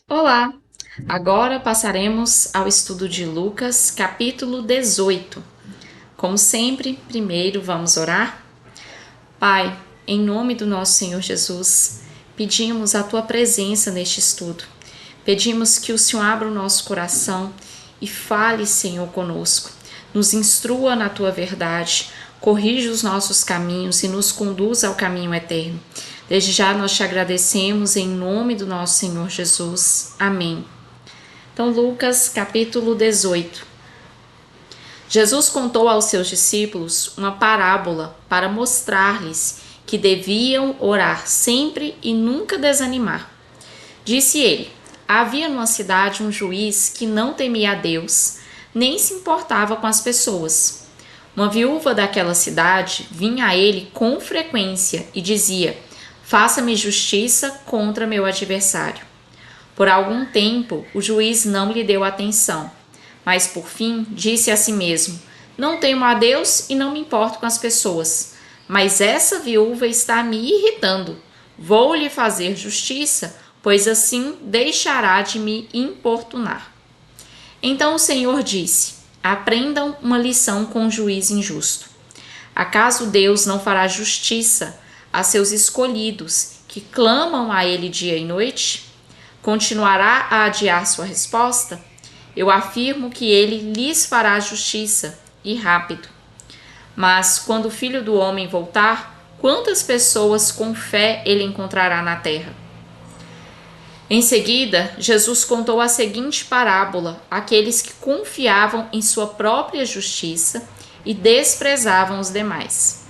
Olá! Agora passaremos ao estudo de Lucas, capítulo 18. Como sempre, primeiro vamos orar. Pai, em nome do nosso Senhor Jesus, pedimos a Tua presença neste estudo. Pedimos que o Senhor abra o nosso coração e fale, Senhor, conosco. Nos instrua na Tua verdade, corrija os nossos caminhos e nos conduza ao caminho eterno. Desde já nós te agradecemos em nome do nosso Senhor Jesus. Amém. Então, Lucas capítulo 18. Jesus contou aos seus discípulos uma parábola para mostrar-lhes que deviam orar sempre e nunca desanimar. Disse ele: havia numa cidade um juiz que não temia a Deus, nem se importava com as pessoas. Uma viúva daquela cidade vinha a ele com frequência e dizia: faça-me justiça contra meu adversário. Por algum tempo, o juiz não lhe deu atenção, mas por fim disse a si mesmo: não temo a Deus e não me importo com as pessoas, mas essa viúva está me irritando. Vou lhe fazer justiça, pois assim deixará de me importunar. Então o Senhor disse: aprendam uma lição com o juiz injusto. Acaso Deus não fará justiça a seus escolhidos, que clamam a ele dia e noite? Continuará a adiar sua resposta? Eu afirmo que ele lhes fará justiça, e rápido. Mas quando o Filho do Homem voltar, quantas pessoas com fé ele encontrará na terra? Em seguida, Jesus contou a seguinte parábola àqueles que confiavam em sua própria justiça e desprezavam os demais.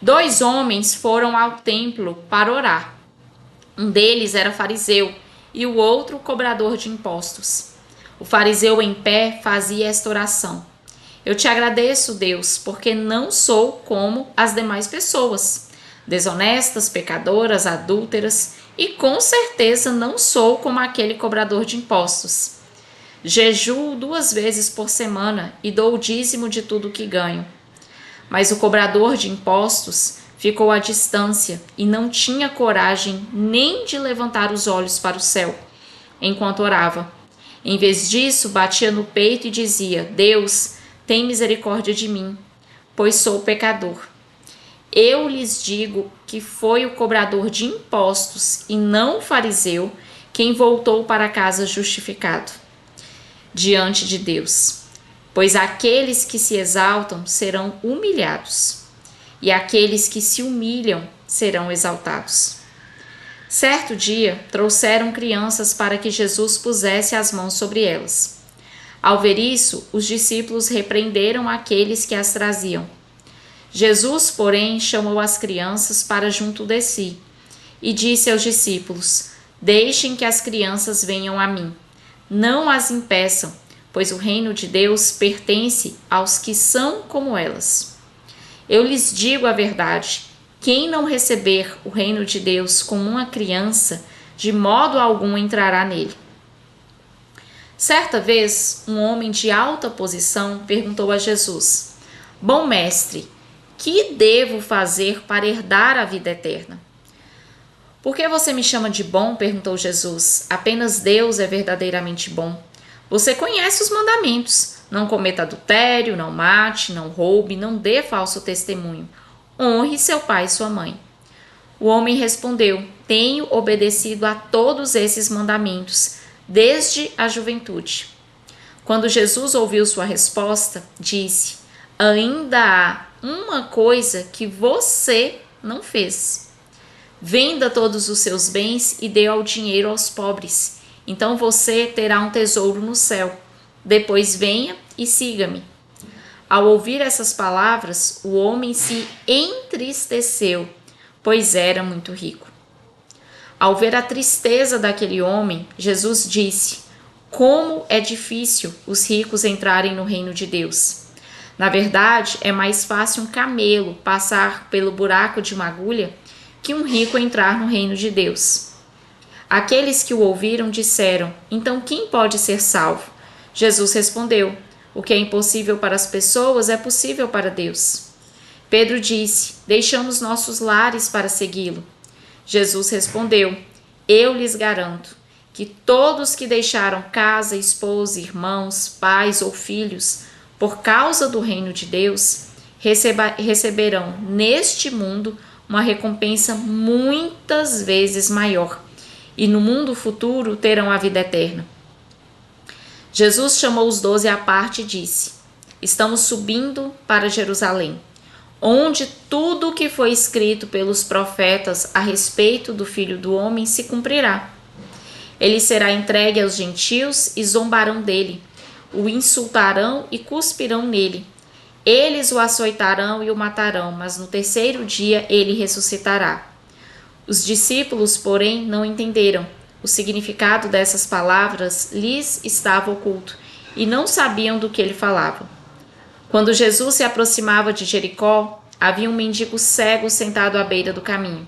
2 homens foram ao templo para orar. Um deles era fariseu e o outro cobrador de impostos. O fariseu em pé fazia esta oração: eu te agradeço, Deus, porque não sou como as demais pessoas, desonestas, pecadoras, adúlteras, e com certeza não sou como aquele cobrador de impostos. Jejuo 2 vezes por semana e dou o dízimo de tudo que ganho. Mas o cobrador de impostos ficou à distância e não tinha coragem nem de levantar os olhos para o céu, enquanto orava. Em vez disso, batia no peito e dizia: Deus, tem misericórdia de mim, pois sou pecador. Eu lhes digo que foi o cobrador de impostos e não o fariseu quem voltou para casa justificado diante de Deus. Pois aqueles que se exaltam serão humilhados, e aqueles que se humilham serão exaltados. Certo dia, trouxeram crianças para que Jesus pusesse as mãos sobre elas. Ao ver isso, os discípulos repreenderam aqueles que as traziam. Jesus, porém, chamou as crianças para junto de si e disse aos discípulos: deixem que as crianças venham a mim. Não as impeçam, pois o reino de Deus pertence aos que são como elas. Eu lhes digo a verdade: quem não receber o reino de Deus como uma criança, de modo algum entrará nele. Certa vez, um homem de alta posição perguntou a Jesus: bom mestre, que devo fazer para herdar a vida eterna? Por que você me chama de bom? Perguntou Jesus. Apenas Deus é verdadeiramente bom. Você conhece os mandamentos: não cometa adultério, não mate, não roube, não dê falso testemunho. Honre seu pai e sua mãe. O homem respondeu: tenho obedecido a todos esses mandamentos, desde a juventude. Quando Jesus ouviu sua resposta, disse: ainda há uma coisa que você não fez. Venda todos os seus bens e dê o dinheiro aos pobres. Então você terá um tesouro no céu. Depois venha e siga-me. Ao ouvir essas palavras, o homem se entristeceu, pois era muito rico. Ao ver a tristeza daquele homem, Jesus disse: como é difícil os ricos entrarem no reino de Deus. Na verdade, é mais fácil um camelo passar pelo buraco de uma agulha que um rico entrar no reino de Deus. Aqueles que o ouviram disseram: então quem pode ser salvo? Jesus respondeu: o que é impossível para as pessoas é possível para Deus. Pedro disse: deixamos nossos lares para segui-lo. Jesus respondeu: eu lhes garanto que todos que deixaram casa, esposa, irmãos, pais ou filhos por causa do reino de Deus receberão neste mundo uma recompensa muitas vezes maior e no mundo futuro terão a vida eterna. Jesus chamou os 12 à parte e disse: estamos subindo para Jerusalém, onde tudo o que foi escrito pelos profetas a respeito do Filho do Homem se cumprirá. Ele será entregue aos gentios e zombarão dele, o insultarão e cuspirão nele. Eles o açoitarão e o matarão, mas no terceiro dia ele ressuscitará. Os discípulos, porém, não entenderam. O significado dessas palavras lhes estava oculto e não sabiam do que ele falava. Quando Jesus se aproximava de Jericó, havia um mendigo cego sentado à beira do caminho.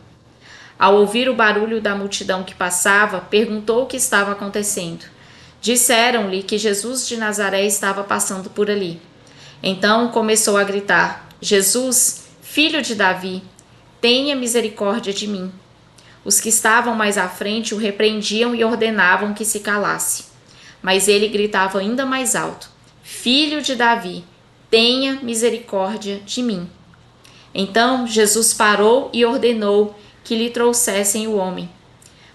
Ao ouvir o barulho da multidão que passava, perguntou o que estava acontecendo. Disseram-lhe que Jesus de Nazaré estava passando por ali. Então começou a gritar: Jesus, filho de Davi, tenha misericórdia de mim. Os que estavam mais à frente o repreendiam e ordenavam que se calasse. Mas ele gritava ainda mais alto: Filho de Davi, tenha misericórdia de mim. Então Jesus parou e ordenou que lhe trouxessem o homem.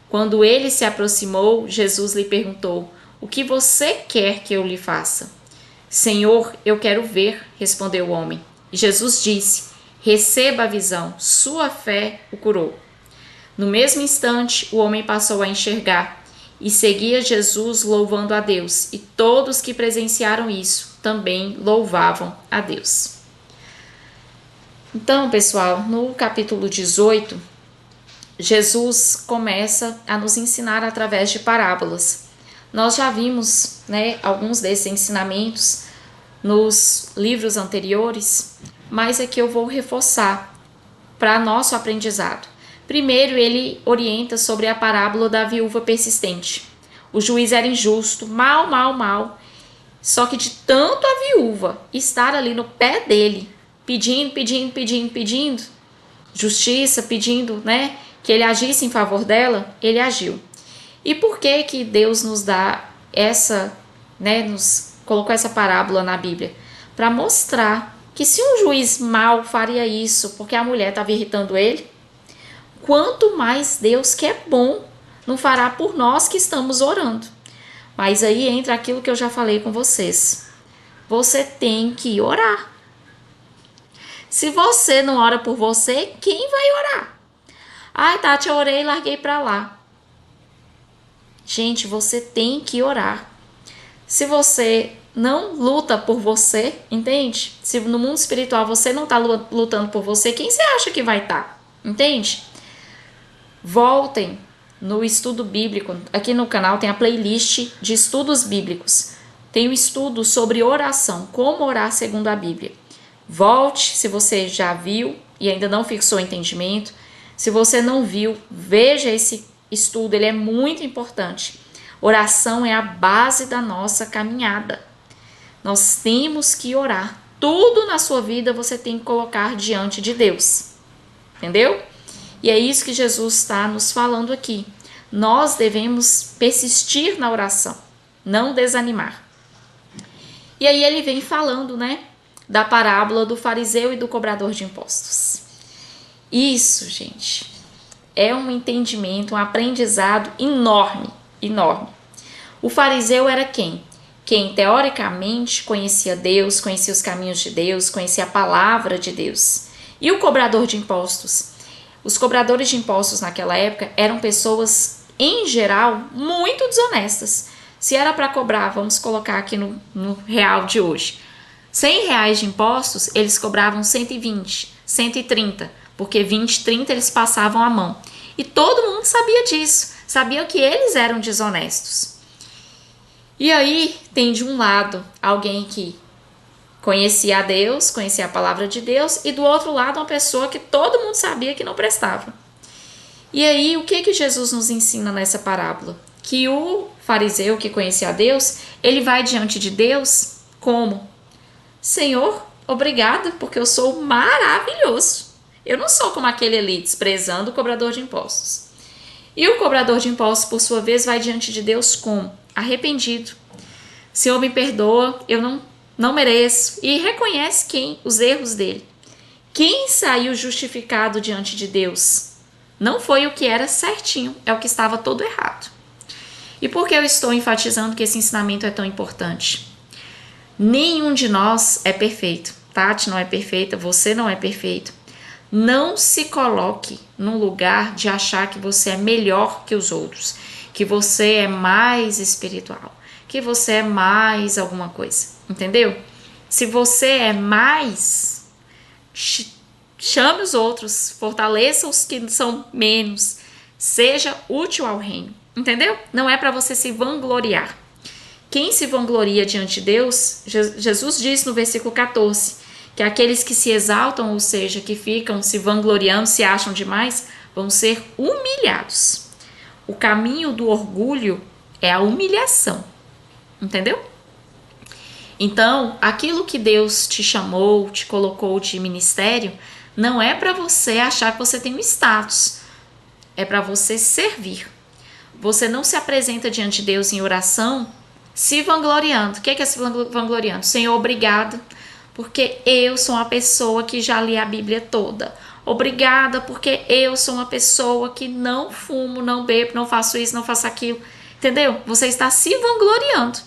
Quando ele se aproximou, Jesus lhe perguntou: o que você quer que eu lhe faça? Senhor, eu quero ver, respondeu o homem. E Jesus disse: receba a visão, sua fé o curou. No mesmo instante, o homem passou a enxergar e seguia Jesus louvando a Deus, e todos que presenciaram isso também louvavam a Deus. Então, pessoal, no capítulo 18, Jesus começa a nos ensinar através de parábolas. Nós já vimos, alguns desses ensinamentos nos livros anteriores, mas aqui eu vou reforçar para nosso aprendizado. Primeiro, ele orienta sobre a parábola da viúva persistente. O juiz era injusto, mal, só que de tanto a viúva estar ali no pé dele, pedindo justiça, pedindo, que ele agisse em favor dela, ele agiu. E por que Deus nos dá nos colocou essa parábola na Bíblia? Para mostrar que se um juiz mau faria isso porque a mulher estava irritando ele, quanto mais Deus, que é bom, não fará por nós que estamos orando. Mas aí entra aquilo que eu já falei com vocês. Você tem que orar. Se você não ora por você, quem vai orar? Ai, Tati, eu orei e larguei para lá. Gente, você tem que orar. Se você não luta por você, entende? Se no mundo espiritual você não está lutando por você, quem você acha que vai estar? Entende? Voltem no estudo bíblico. Aqui no canal tem a playlist de estudos bíblicos. Tem um estudo sobre oração, como orar segundo a Bíblia. Volte, se você já viu e ainda não fixou entendimento. Se você não viu, veja esse estudo, ele é muito importante. Oração é a base da nossa caminhada. Nós temos que orar. Tudo na sua vida você tem que colocar diante de Deus. Entendeu? E é isso que Jesus está nos falando aqui. Nós devemos persistir na oração, não desanimar. E aí ele vem falando, da parábola do fariseu e do cobrador de impostos. Isso, gente, é um entendimento, um aprendizado enorme. O fariseu era quem? Quem teoricamente conhecia Deus, conhecia os caminhos de Deus, conhecia a palavra de Deus. E o cobrador de impostos? Os cobradores de impostos naquela época eram pessoas, em geral, muito desonestas. Se era para cobrar, vamos colocar aqui no real de hoje, R$100 de impostos, eles cobravam 120, 130, porque 20, 30 eles passavam a mão. E todo mundo sabia disso, sabia que eles eram desonestos. E aí tem de um lado alguém que conhecia a Deus, conhecia a palavra de Deus, e do outro lado uma pessoa que todo mundo sabia que não prestava. E aí o que Jesus nos ensina nessa parábola? Que o fariseu que conhecia a Deus, ele vai diante de Deus como? Senhor, obrigada, porque eu sou maravilhoso. Eu não sou como aquele ali desprezando o cobrador de impostos. E o cobrador de impostos, por sua vez, vai diante de Deus como? Arrependido. Senhor, me perdoa, eu não mereço. E reconhece os erros dele. Quem saiu justificado diante de Deus? Não foi o que era certinho, é o que estava todo errado. E por que eu estou enfatizando que esse ensinamento é tão importante? Nenhum de nós é perfeito. Tati não é perfeita, você não é perfeito. Não se coloque num lugar de achar que você é melhor que os outros, que você é mais espiritual, que você é mais alguma coisa, entendeu? Se você é mais, chame os outros, fortaleça os que são menos, seja útil ao reino, entendeu? Não é para você se vangloriar. Quem se vangloria diante de Deus, Jesus diz no versículo 14, que aqueles que se exaltam, ou seja, que ficam se vangloriando, se acham demais, vão ser humilhados. O caminho do orgulho é a humilhação, entendeu? Então, aquilo que Deus te chamou, te colocou de ministério, não é para você achar que você tem um status, é para você servir. Você não se apresenta diante de Deus em oração se vangloriando. O que é se vangloriando? Senhor, obrigada, porque eu sou uma pessoa que já li a Bíblia toda. Obrigada, porque eu sou uma pessoa que não fumo, não bebo, não faço isso, não faço aquilo. Entendeu? Você está se vangloriando.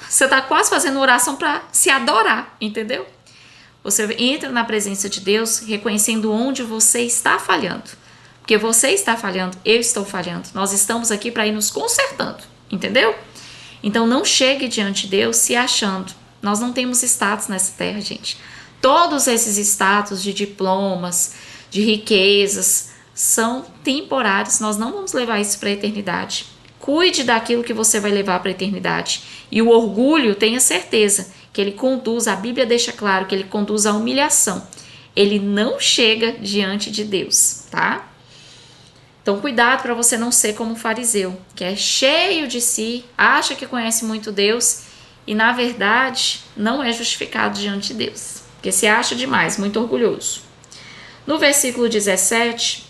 Você está quase fazendo oração para se adorar, entendeu? Você entra na presença de Deus reconhecendo onde você está falhando. Porque você está falhando, eu estou falhando. Nós estamos aqui para ir nos consertando, entendeu? Então não chegue diante de Deus se achando. Nós não temos status nessa terra, gente. Todos esses status de diplomas, de riquezas, são temporários. Nós não vamos levar isso para a eternidade. Cuide daquilo que você vai levar para a eternidade. E o orgulho, tenha certeza que ele conduz, a Bíblia deixa claro que ele conduz à humilhação. Ele não chega diante de Deus, tá? Então, cuidado para você não ser como um fariseu, que é cheio de si, acha que conhece muito Deus e, na verdade, não é justificado diante de Deus, porque se acha demais, muito orgulhoso. No versículo 17,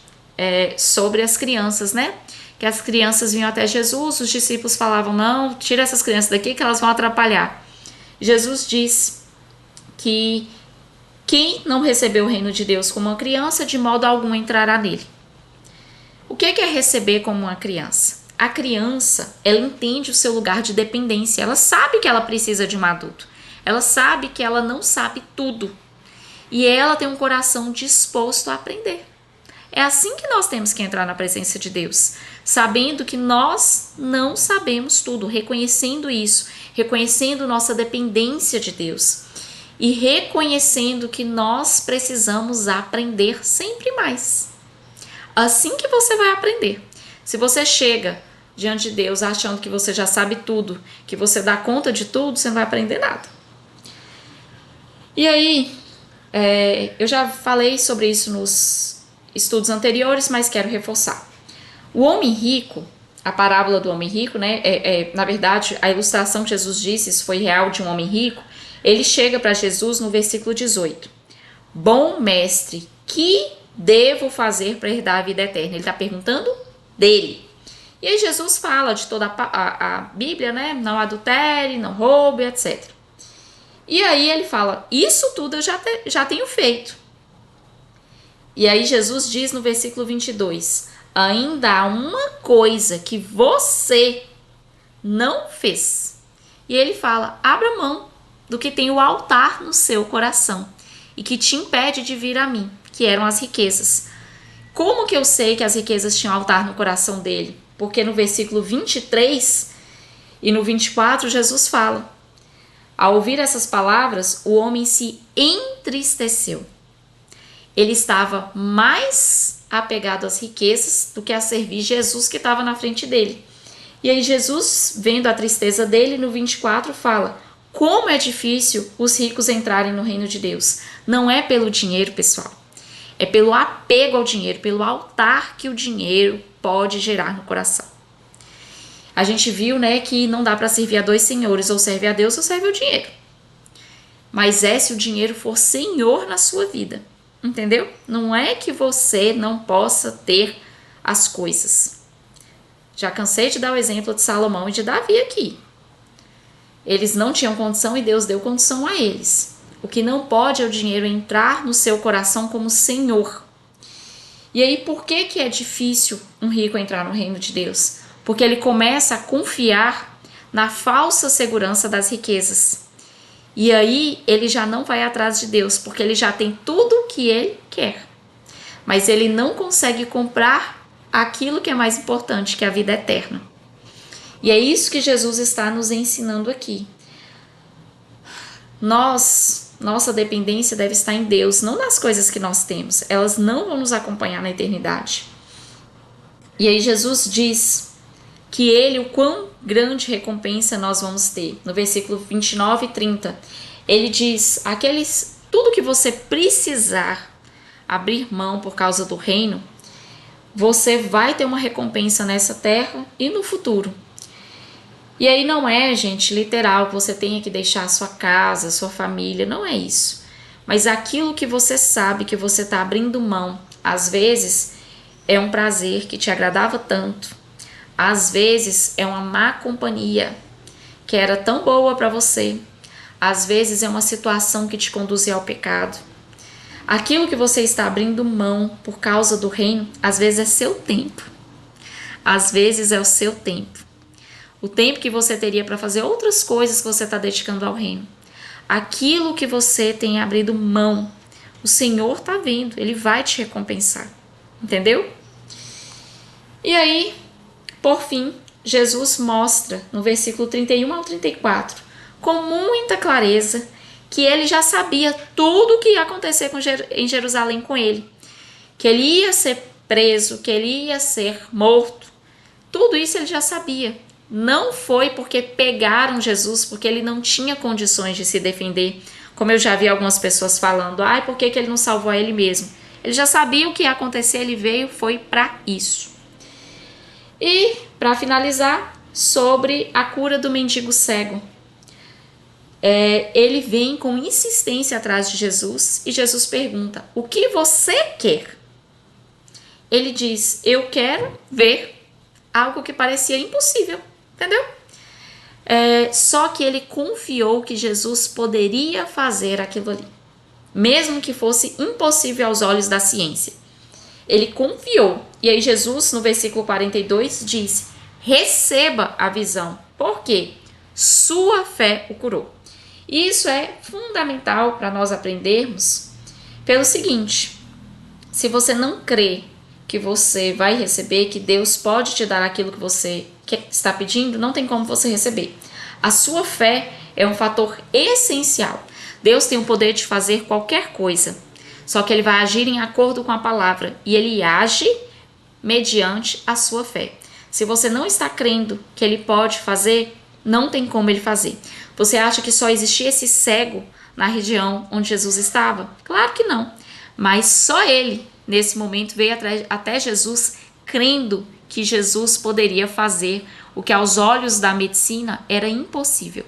sobre as crianças, né? Que as crianças vinham até Jesus, os discípulos falavam, não, tira essas crianças daqui que elas vão atrapalhar. Jesus diz que quem não recebeu o reino de Deus como uma criança, de modo algum entrará nele. O que é receber como uma criança? A criança, ela entende o seu lugar de dependência, ela sabe que ela precisa de um adulto, ela sabe que ela não sabe tudo e ela tem um coração disposto a aprender. É assim que nós temos que entrar na presença de Deus, sabendo que nós não sabemos tudo, reconhecendo isso, reconhecendo nossa dependência de Deus e reconhecendo que nós precisamos aprender sempre mais. Assim que você vai aprender. Se você chega diante de Deus achando que você já sabe tudo, que você dá conta de tudo, você não vai aprender nada. E aí, eu já falei sobre isso nos estudos anteriores, mas quero reforçar. O homem rico, a parábola do homem rico, né? Na verdade, a ilustração que Jesus disse, isso foi real de um homem rico, ele chega para Jesus no versículo 18. Bom mestre, que devo fazer para herdar a vida eterna? Ele está perguntando dele. E aí Jesus fala de toda a Bíblia, né? Não adultere, não roube, etc. E aí ele fala, isso tudo eu já tenho feito. E aí Jesus diz no versículo 22, ainda há uma coisa que você não fez. E ele fala, abra mão do que tem o altar no seu coração e que te impede de vir a mim, que eram as riquezas. Como que eu sei que as riquezas tinham altar no coração dele? Porque no versículo 23 e no 24 Jesus fala, ao ouvir essas palavras, o homem se entristeceu. Ele estava mais apegado às riquezas do que a servir Jesus que estava na frente dele. E aí Jesus, vendo a tristeza dele, no 24 fala, como é difícil os ricos entrarem no reino de Deus. Não é pelo dinheiro, pessoal. É pelo apego ao dinheiro, pelo altar que o dinheiro pode gerar no coração. A gente viu, né, que não dá para servir a dois senhores, ou serve a Deus ou serve ao dinheiro. Mas se o dinheiro for senhor na sua vida, entendeu? Não é que você não possa ter as coisas. Já cansei de dar o exemplo de Salomão e de Davi aqui. Eles não tinham condição e Deus deu condição a eles. O que não pode é o dinheiro entrar no seu coração como Senhor. E aí, por que é difícil um rico entrar no reino de Deus? Porque ele começa a confiar na falsa segurança das riquezas. E aí, ele já não vai atrás de Deus, porque ele já tem tudo o que ele quer. Mas ele não consegue comprar aquilo que é mais importante, que é a vida eterna. E é isso que Jesus está nos ensinando aqui. Nossa dependência deve estar em Deus, não nas coisas que nós temos. Elas não vão nos acompanhar na eternidade. E aí Jesus diz que ele, o quão grande recompensa nós vamos ter. No versículo 29 e 30, ele diz, tudo que você precisar abrir mão por causa do reino, você vai ter uma recompensa nessa terra e no futuro. E aí não é, gente, literal, que você tenha que deixar a sua casa, a sua família, não é isso. Mas aquilo que você sabe que você está abrindo mão, às vezes é um prazer que te agradava tanto, às vezes é uma má companhia que era tão boa para você, às vezes é uma situação que te conduzia ao pecado. Aquilo que você está abrindo mão por causa do reino, às vezes é seu tempo, às vezes é o seu tempo. O tempo que você teria para fazer outras coisas que você está dedicando ao reino. Aquilo que você tem abrido mão, o Senhor está vendo, Ele vai te recompensar. Entendeu? E aí, por fim, Jesus mostra no versículo 31 ao 34, com muita clareza, que ele já sabia tudo o que ia acontecer em Jerusalém com ele. Que ele ia ser preso, que ele ia ser morto. Tudo isso ele já sabia. Não foi porque pegaram Jesus, porque ele não tinha condições de se defender. Como eu já vi algumas pessoas falando, por que ele não salvou a ele mesmo? Ele já sabia o que ia acontecer, ele veio, foi para isso. E, para finalizar, sobre a cura do mendigo cego. Ele vem com insistência atrás de Jesus e Jesus pergunta, o que você quer? Ele diz, eu quero ver algo que parecia impossível. Entendeu? Só que ele confiou que Jesus poderia fazer aquilo ali, mesmo que fosse impossível aos olhos da ciência. Ele confiou. E aí Jesus, no versículo 42, diz, receba a visão. Por quê? Sua fé o curou. E isso é fundamental para nós aprendermos pelo seguinte, se você não crê que você vai receber, que Deus pode te dar aquilo que você está pedindo, não tem como você receber. A sua fé é um fator essencial. Deus tem o poder de fazer qualquer coisa, só que ele vai agir em acordo com a palavra e ele age mediante a sua fé. Se você não está crendo que ele pode fazer, não tem como ele fazer. Você acha que só existia esse cego na região onde Jesus estava? Claro que não. Mas só ele, nesse momento, veio até Jesus crendo que Jesus poderia fazer o que aos olhos da medicina era impossível.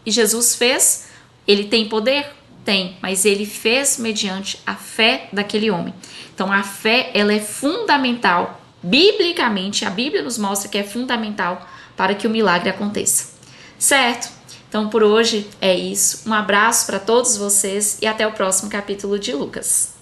E Jesus fez, ele tem poder? Tem, mas ele fez mediante a fé daquele homem. Então a fé, ela é fundamental, biblicamente, a Bíblia nos mostra que é fundamental para que o milagre aconteça. Certo? Então por hoje é isso. Um abraço para todos vocês e até o próximo capítulo de Lucas.